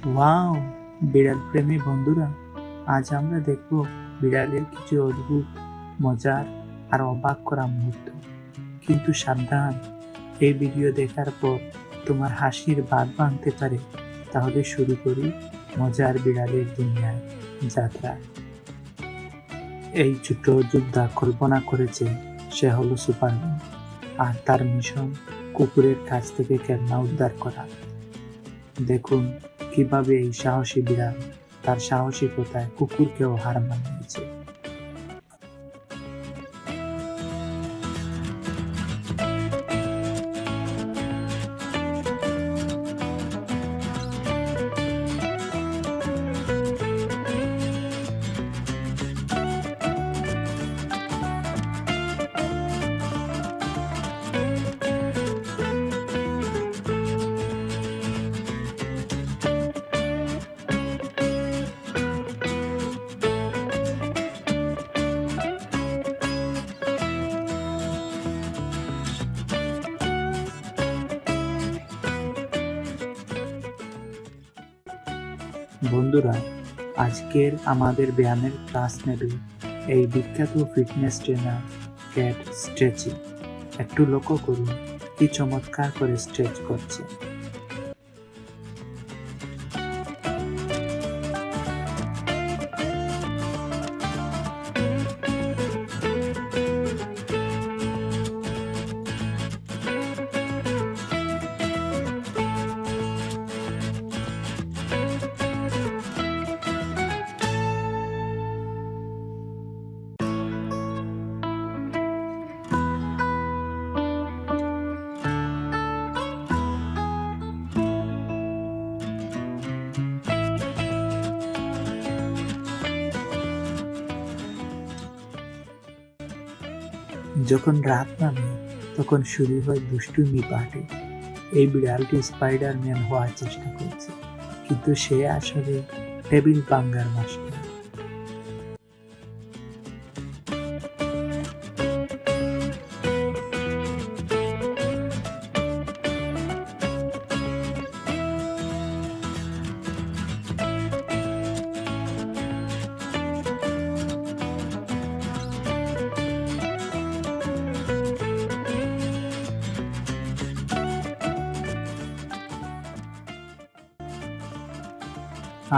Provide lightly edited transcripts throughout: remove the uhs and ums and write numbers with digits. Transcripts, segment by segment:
Wow, বিড়াল প্রেমী বন্ধুরা, আজ আমরা দেখব বিড়ালের কিছু অদ্ভুত, মজার আর অবাক করা মুহূর্ত। কিন্তু সাবধান, এই ভিডিও দেখার পর তোমার হাসির বাঁধ ভাঙতে পারে। তাহলে শুরু করি মজার বিড়ালের দুনিয়ায় যাত্রা। এই ছোট যোদ্ধা কল্পনা করেছে সে হলো সুপারম্যান, আর তার মিশন কুকুরের কাছ থেকে খেলনা উদ্ধার করা। দেখুন কিভাবে এই সাহসী বিড়াল তার সাহসিকতায় কুকুরকেও হার মানিয়েছে। বন্ধুরা, আজকের আমাদের ব্যায়ামের ক্লাস নেবে এই বিখ্যাত ফিটনেস ট্রেনার ক্যাট স্ট্রেচি। একটু লক্ষ্য করুন কি চমৎকার করে স্ট্রেচ করছে। যখন রাত নামে তখন শুরু হয় দুষ্টুমি পার্টি। এই বিড়ালটি স্পাইডারম্যান হওয়ার চেষ্টা করছে, কিন্তু সে আসলে টেবিল ভাঙার মাস্টার।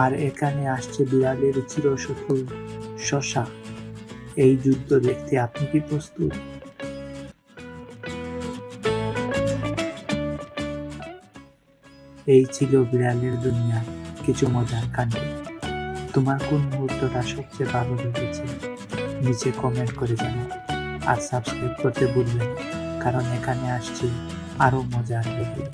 আর এখানে আসছে বিড়ালের চিরশত্রু শশা। এই যুদ্ধ দেখতে আপনি কি প্রস্তুত? এই ছিল বিড়ালের দুনিয়া কিছু মজার কাণ্ড। তোমার কোন মুহূর্তটা সবচেয়ে ভালো লেগেছে নিচে কমেন্ট করে জানাও, আর সাবস্ক্রাইব করতে ভুলবেন না, কারণ এখানে আসছে আরো মজার ভিডিও।